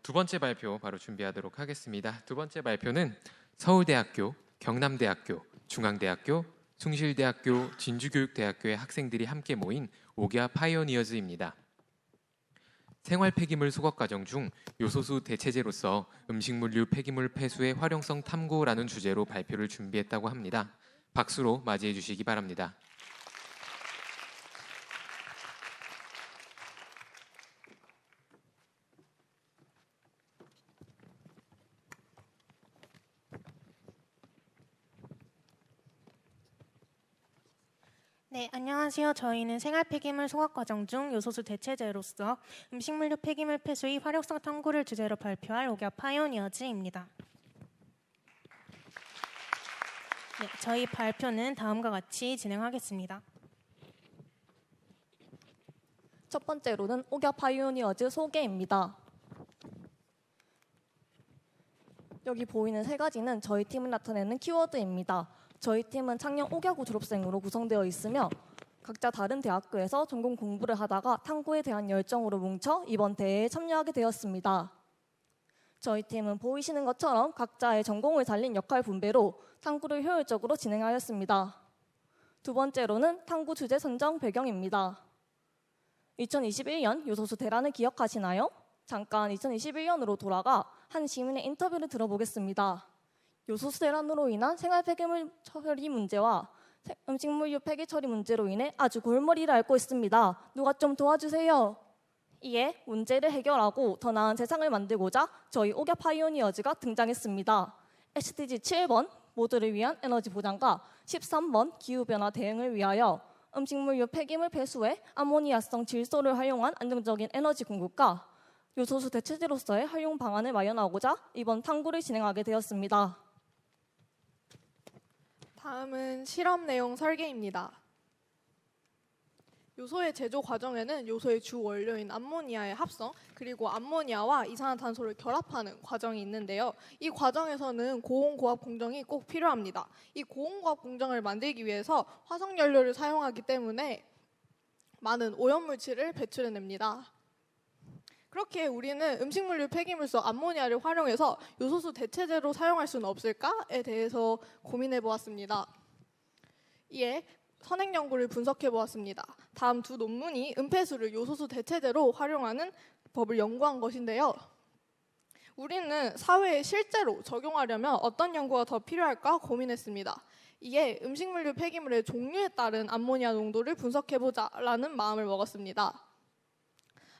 두 번째 발표 바로 준비하도록 하겠습니다. 두 번째 발표는 서울대학교, 경남대학교, 중앙대학교, 숭실대학교, 진주교육대학교의 학생들이 함께 모인 오기아 파이오니어즈입니다. 생활 폐기물 소각 과정 중 요소수 대체제로서 음식물류 폐기물 폐수의 활용성 탐구라는 주제로 발표를 준비했다고 합니다. 박수로 맞이해 주시기 바랍니다. 네, 안녕하세요. 저희는 생활 폐기물 소각 과정 중 요소수 대체제로서 음식물류 폐기물 폐수의 활용성 탐구를 주제로 발표할 오기아 파이오니어즈입니다. 네, 저희 발표는 다음과 같이 진행하겠습니다. 첫 번째로는 오기아 파이오니어즈 소개입니다. 여기 보이는 세 가지는 저희 팀을 나타내는 키워드입니다. 저희 팀은 창녕 오기아고 졸업생으로 구성되어 있으며 각자 다른 대학교에서 전공 공부를 하다가 탐구에 대한 열정으로 뭉쳐 이번 대회에 참여하게 되었습니다. 저희 팀은 보이시는 것처럼 각자의 전공을 살린 역할 분배로 탐구를 효율적으로 진행하였습니다. 두 번째로는 탐구 주제 선정 배경입니다. 2021년 요소수 대란을 기억하시나요? 잠깐 2021년으로 돌아가 한 시민의 인터뷰를 들어보겠습니다. 요소수 대란으로 인한 생활 폐기물 처리 문제와 음식물류 폐기 처리 문제로 인해 아주 골머리를 앓고 있습니다. 누가 좀 도와주세요. 이에 문제를 해결하고 더 나은 세상을 만들고자 저희 오기아 파이오니어즈가 등장했습니다. SDG 7번 모두를 위한 에너지 보장과 13번 기후변화 대응을 위하여 음식물류 폐기물 폐수에 아모니아성 질소를 활용한 안정적인 에너지 공급과 요소수 대체제로서의 활용 방안을 마련하고자 이번 탐구를 진행하게 되었습니다. 다음은 실험 내용 설계입니다. 요소의 제조 과정에는 요소의 주 원료인 암모니아의 합성, 그리고 암모니아와 이산화탄소를 결합하는 과정이 있는데요. 이 과정에서는 고온고압 공정이 꼭 필요합니다. 이 고온고압 공정을 만들기 위해서 화석연료를 사용하기 때문에 많은 오염물질을 배출해냅니다. 그렇게 우리는 음식물류 폐기물성 암모니아를 활용해서 요소수 대체제로 사용할 수는 없을까에 대해서 고민해 보았습니다. 이에 선행 연구를 분석해 보았습니다. 다음 두 논문이 은폐수를 요소수 대체제로 활용하는 법을 연구한 것인데요. 우리는 사회에 실제로 적용하려면 어떤 연구가 더 필요할까 고민했습니다. 이에 음식물류 폐기물의 종류에 따른 암모니아 농도를 분석해 보자라는 마음을 먹었습니다.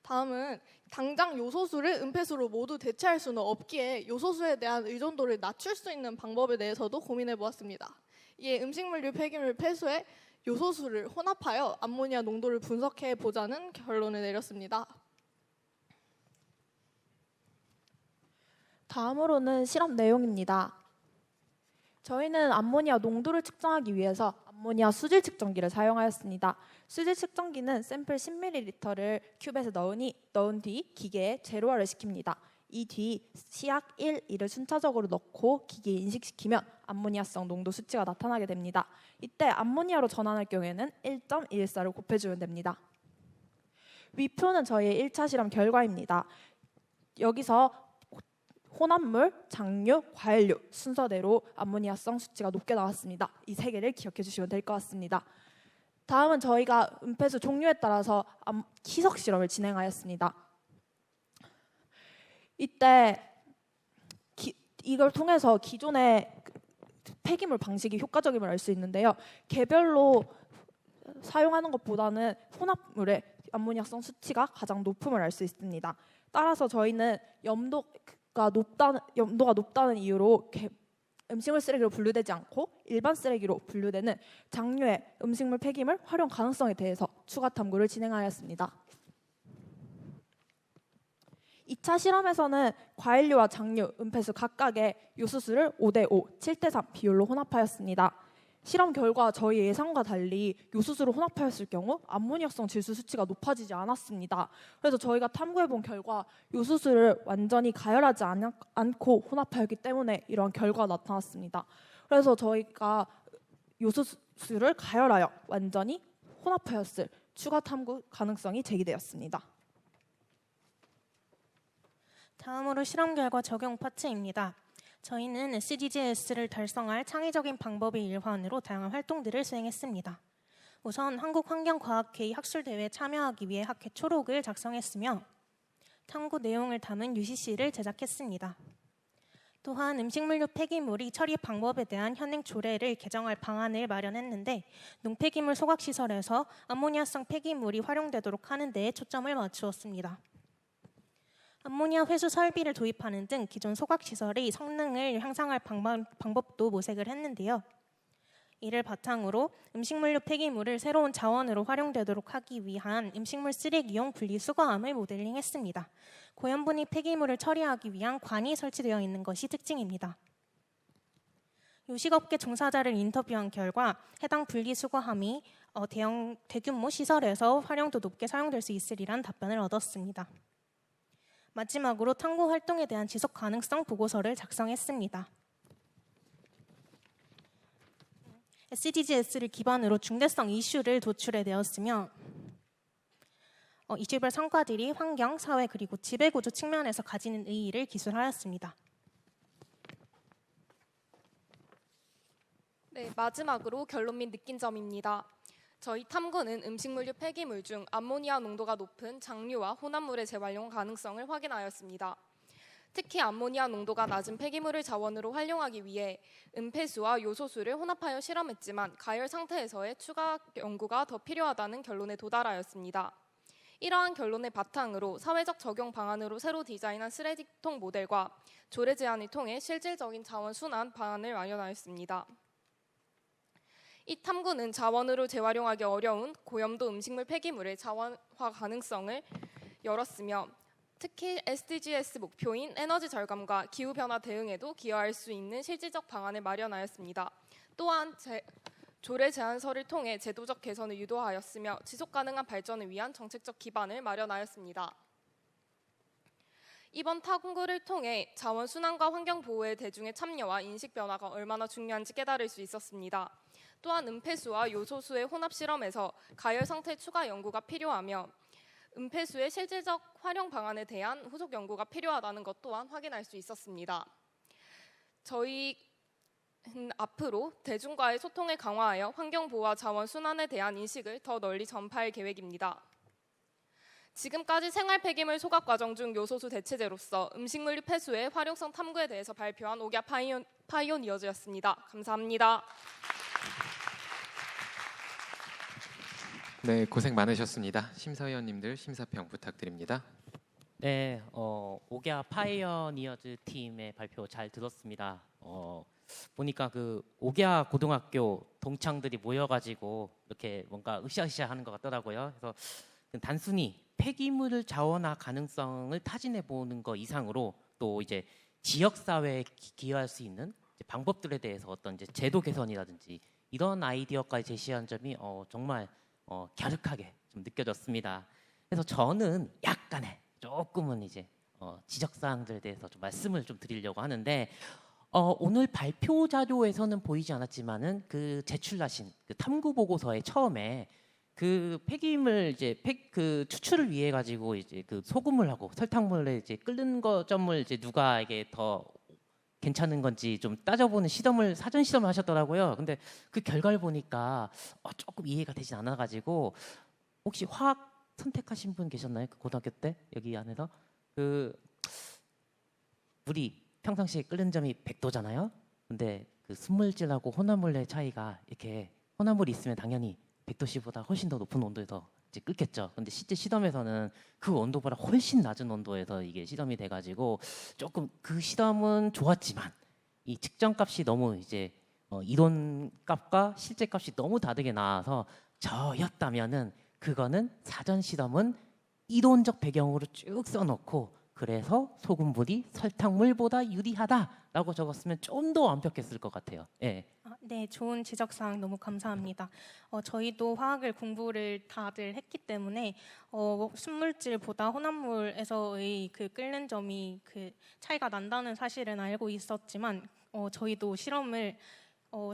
다음은 당장 요소수를 은폐수로 모두 대체할 수는 없기에 요소수에 대한 의존도를 낮출 수 있는 방법에 대해서도 고민해 보았습니다. 이에 음식물류 폐기물 폐수에 요소수를 혼합하여 암모니아 농도를 분석해 보자는 결론을 내렸습니다. 다음으로는 실험 내용입니다. 저희는 암모니아 농도를 측정하기 위해서 암모니아 수질 측정기를 사용하였습니다. 수질 측정기는 샘플 10ml를 큐벳에 넣은 뒤 기계에 제로화를 시킵니다. 이 뒤 시약 1, 2를 순차적으로 넣고 기계에 인식시키면 암모니아성 농도 수치가 나타나게 됩니다. 이때 암모니아로 전환할 경우에는 1.114를 곱해주면 됩니다. 위표는 저희의 1차 실험 결과입니다. 여기서 혼합물, 장류, 과일류 순서대로 암모니아성 수치가 높게 나왔습니다. 이 세 개를 기억해 주시면 될 것 같습니다. 다음은 저희가 은폐수 종류에 따라서 희석 실험을 진행하였습니다. 이때 이걸 통해서 기존의 폐기물 방식이 효과적임을 알 수 있는데요. 개별로 사용하는 것보다는 혼합물의 암모니아성 수치가 가장 높음을 알 수 있습니다. 따라서 저희는 염도가 높다는 이유로 음식물 쓰레기로 분류되지 않고 일반 쓰레기로 분류되는 장류의 음식물 폐기물 활용 가능성에 대해서 추가 탐구를 진행하였습니다. 2차 실험에서는 과일류와 장류, 은폐수 각각의 요소수를 5대5, 7대3 비율로 혼합하였습니다. 실험 결과 저희 예상과 달리 요소수를 혼합하였을 경우 암모니아성 질소 수치가 높아지지 않았습니다. 그래서 저희가 탐구해본 결과 요소수를 완전히 가열하지 않고 혼합하였기 때문에 이러한 결과가 나타났습니다. 그래서 저희가 요소수를 가열하여 완전히 혼합하였을 추가 탐구 가능성이 제기되었습니다. 다음으로 실험 결과 적용 파트입니다. 저희는 SDGs를 달성할 창의적인 방법의 일환으로 다양한 활동들을 수행했습니다. 우선 한국환경과학회의 학술대회에 참여하기 위해 학회 초록을 작성했으며 탐구 내용을 담은 UCC를 제작했습니다. 또한 음식물류 폐기물이 처리 방법에 대한 현행 조례를 개정할 방안을 마련했는데 농폐기물 소각시설에서 암모니아성 폐기물이 활용되도록 하는 데에 초점을 맞추었습니다. 암모니아 회수 설비를 도입하는 등 기존 소각시설의 성능을 향상할 방법도 모색을 했는데요. 이를 바탕으로 음식물류 폐기물을 새로운 자원으로 활용되도록 하기 위한 음식물 쓰레기용 분리수거함을 모델링했습니다. 고연분이 폐기물을 처리하기 위한 관이 설치되어 있는 것이 특징입니다. 요식업계 종사자를 인터뷰한 결과 해당 분리수거함이 대규모 시설에서 활용도 높게 사용될 수 있으리란 답변을 얻었습니다. 마지막으로 탐구 활동에 대한 지속 가능성 보고서를 작성했습니다. SDGs를 기반으로 중대성 이슈를 도출해 내었으며 이슈별 성과들이 환경, 사회 그리고 지배구조 측면에서 가지는 의의를 기술하였습니다. 네, 마지막으로 결론 및 느낀 점입니다. 저희 탐구는 음식물류 폐기물 중 암모니아 농도가 높은 장류와 혼합물의 재활용 가능성을 확인하였습니다. 특히 암모니아 농도가 낮은 폐기물을 자원으로 활용하기 위해 음폐수와 요소수를 혼합하여 실험했지만 가열 상태에서의 추가 연구가 더 필요하다는 결론에 도달하였습니다. 이러한 결론을 바탕으로 사회적 적용 방안으로 새로 디자인한 쓰레기통 모델과 조례 제안을 통해 실질적인 자원 순환 방안을 마련하였습니다. 이 탐구는 자원으로 재활용하기 어려운 고염도 음식물 폐기물의 자원화 가능성을 열었으며 특히 SDGs 목표인 에너지 절감과 기후변화 대응에도 기여할 수 있는 실질적 방안을 마련하였습니다. 또한 조례 제안서를 통해 제도적 개선을 유도하였으며 지속가능한 발전을 위한 정책적 기반을 마련하였습니다. 이번 탐구를 통해 자원 순환과 환경 보호의 대중의 참여와 인식 변화가 얼마나 중요한지 깨달을 수 있었습니다. 또한 음폐수와 요소수의 혼합 실험에서 가열 상태 추가 연구가 필요하며 음폐수의 실질적 활용 방안에 대한 후속 연구가 필요하다는 것 또한 확인할 수 있었습니다. 저희는 앞으로 대중과의 소통을 강화하여 환경 보호와 자원 순환에 대한 인식을 더 널리 전파할 계획입니다. 지금까지 생활 폐기물 소각 과정 중 요소수 대체제로서 음식물류 폐수의 활용성 탐구에 대해서 발표한 오기아 파이오니어즈였습니다. 감사합니다. 네, 고생 많으셨습니다. 심사위원님들 심사평 부탁드립니다. 네, 오기아 파이어니어즈 팀의 발표 잘 들었습니다. 보니까 그 오기아 고등학교 동창들이 모여가지고 이렇게 뭔가 으쌰으쌰 하는 것 같더라고요. 그래서 단순히 폐기물을 자원화 가능성을 타진해 보는 것 이상으로 또 이제 지역 사회에 기여할 수 있는 방법들에 대해서 어떤 이제 제도 개선이라든지 이런 아이디어까지 제시한 점이 정말 갸륵하게 좀 느껴졌습니다. 그래서 저는 약간의 조금은 이제 지적 사항들에 대해서 좀 말씀을 좀 드리려고 하는데 오늘 발표 자료에서는 보이지 않았지만은 그 제출하신 그 탐구 보고서에 처음에 그 폐기물 이제 그 추출을 위해 가지고 이제 그 소금을 하고 설탕물에 이제 끓는 점을 이제 누가 이게 더 괜찮은 건지 좀 따져보는 사전 시험을 하셨더라고요. 근데 그 결과를 보니까 조금 이해가 되진 않아가지고 혹시 화학 선택하신 분 계셨나요? 그 고등학교 때 여기 안에서 그 물이 평상시에 끓는 점이 100도잖아요. 근데 그 순물질하고 혼합물의 차이가 이렇게 혼합물이 있으면 당연히 100도씨보다 훨씬 더 높은 온도에서 이제 끓겠죠. 근데 실제 시험에서는 그 온도보다 훨씬 낮은 온도에서 이게 시험이 돼가지고 조금 그 시험은 좋았지만 이 측정값이 너무 이제 이론 값과 실제 값이 너무 다르게 나와서 저였다면은 그거는 사전 시험은 이론적 배경으로 쭉 써놓고 그래서 소금물이 설탕물보다 유리하다라고 적었으면 좀 더 완벽했을 것 같아요. 예. 네, 좋은 지적사항 너무 감사합니다. 저희도 화학을 공부를 다들 했기 때문에 순물질보다 혼합물에서의 그 끓는 점이 그 차이가 난다는 사실은 알고 있었지만 저희도 실험을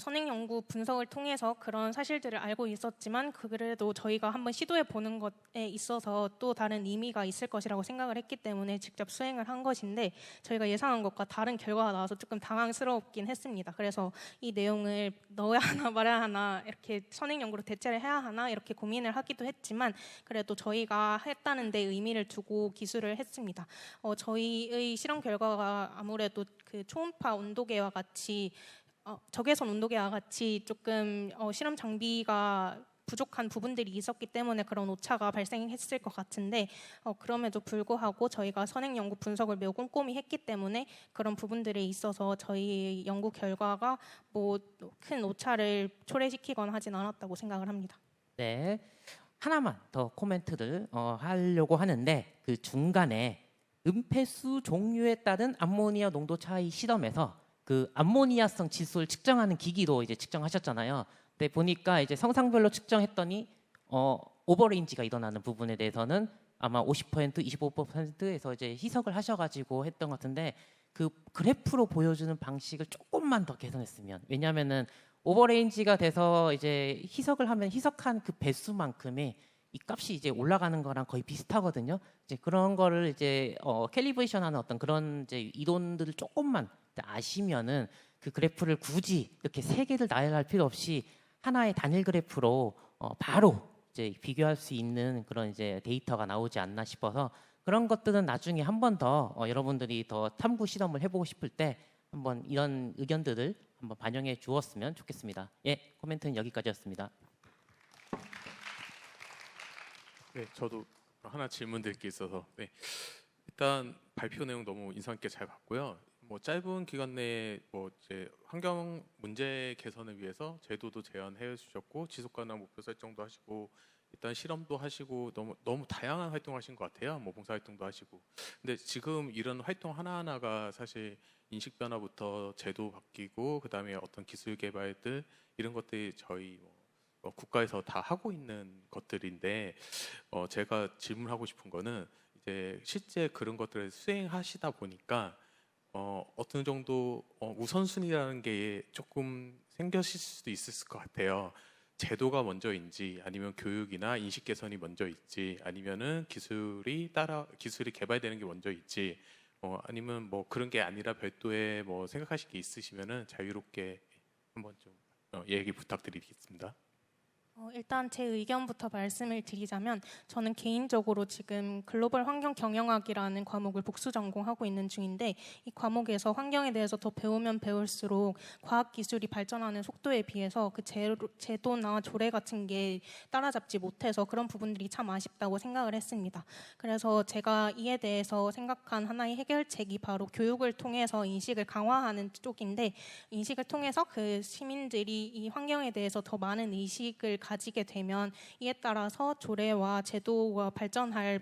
선행 연구 분석을 통해서 그런 사실들을 알고 있었지만 그래도 저희가 한번 시도해 보는 것에 있어서 또 다른 의미가 있을 것이라고 생각을 했기 때문에 직접 수행을 한 것인데 저희가 예상한 것과 다른 결과가 나와서 조금 당황스럽긴 했습니다. 그래서 이 내용을 넣어야 하나 말아야 하나 이렇게 선행 연구로 대체를 해야 하나 이렇게 고민을 하기도 했지만 그래도 저희가 했다는 데 의미를 두고 기술을 했습니다. 저희의 실험 결과가 아무래도 그 초음파 온도계와 같이 적외선 온도계와 같이 조금 실험 장비가 부족한 부분들이 있었기 때문에 그런 오차가 발생했을 것 같은데 그럼에도 불구하고 저희가 선행 연구 분석을 매우 꼼꼼히 했기 때문에 그런 부분들에 있어서 저희 연구 결과가 뭐 큰 오차를 초래시키거나 하진 않았다고 생각을 합니다. 네, 하나만 더 코멘트를 하려고 하는데 그 중간에 은폐수 종류에 따른 암모니아 농도 차이 실험에서 그 암모니아성 지수를 측정하는 기기도 이제 측정하셨잖아요. 근데 보니까 이제 성상별로 측정했더니 오버레인지가 일어나는 부분에 대해서는 아마 50%, 25%에서 이제 희석을 하셔가지고 했던 것 같은데 그 그래프로 보여주는 방식을 조금만 더 개선했으면, 왜냐하면은 오버레인지가 돼서 이제 희석을 하면 희석한 그 배수만큼의 이 값이 이제 올라가는 거랑 거의 비슷하거든요. 이제 그런 거를 이제 캘리브레이션하는 어떤 그런 이제 이론들을 조금만 아시면은 그 그래프를 굳이 이렇게 세 개를 나열할 필요 없이 하나의 단일 그래프로 바로 이제 비교할 수 있는 그런 이제 데이터가 나오지 않나 싶어서 그런 것들은 나중에 한 번 더 여러분들이 더 탐구 실험을 해보고 싶을 때 한번 이런 의견들을 한번 반영해 주었으면 좋겠습니다. 예, 코멘트는 여기까지였습니다. 네, 저도 하나 질문드릴 게 있어서 일단 발표 내용 너무 인상 깊게 잘 봤고요. 뭐 짧은 기간 내에 뭐 이제 환경 문제 개선을 위해서 제도도 제안해 주셨고 지속 가능 목표 설정도 하시고 일단 실험도 하시고 너무 다양한 활동하신 것 같아요. 뭐 봉사 활동도 하시고. 근데 지금 이런 활동 하나하나가 사실 인식 변화부터 제도 바뀌고 그다음에 어떤 기술 개발들 이런 것들이 저희 국가에서 다 하고 있는 것들인데 제가 질문하고 싶은 거는 이제 실제 그런 것들을 수행하시다 보니까 어느 정도 우선순위라는 게 조금 생겨실 수도 있을 것 같아요. 제도가 먼저인지 아니면 교육이나 인식 개선이 먼저일지 아니면은 기술이 개발되는 게 먼저일지 아니면 뭐 그런 게 아니라 별도의 뭐 생각하실 게 있으시면은 자유롭게 한번 좀 얘기 부탁드리겠습니다. 일단 제 의견부터 말씀을 드리자면 저는 개인적으로 지금 글로벌 환경 경영학이라는 과목을 복수 전공하고 있는 중인데 이 과목에서 환경에 대해서 더 배우면 배울수록 과학 기술이 발전하는 속도에 비해서 그 제도나 조례 같은 게 따라잡지 못해서 그런 부분들이 참 아쉽다고 생각을 했습니다. 그래서 제가 이에 대해서 생각한 하나의 해결책이 바로 교육을 통해서 인식을 강화하는 쪽인데 인식을 통해서 그 시민들이 이 환경에 대해서 더 많은 의식을 가지게 되면 이에 따라서 조례와 제도가 발전할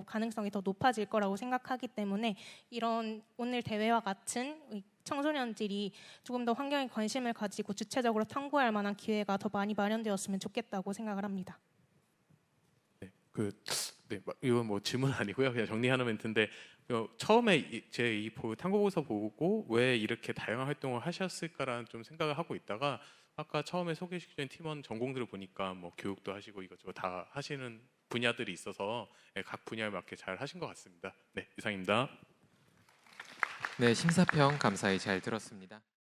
가능성이 더 높아질 거라고 생각하기 때문에 이런 오늘 대회와 같은 청소년들이 조금 더 환경에 관심을 가지고 주체적으로 탐구할 만한 기회가 더 많이 마련되었으면 좋겠다고 생각을 합니다. 이건 뭐 질문 아니고요. 그냥 정리하는 멘트인데 처음에 제 이 탐구보고서 보고 왜 이렇게 다양한 활동을 하셨을까라는 좀 생각을 하고 있다가 아까 처음에 소개시켜준 팀원 전공들을 보니까 뭐 교육도 하시고 이것저것 다 하시는 분야들이 있어서 각 분야에 맞게 잘 하신 것 같습니다. 네, 이상입니다. 네, 심사평 감사히 잘 들었습니다.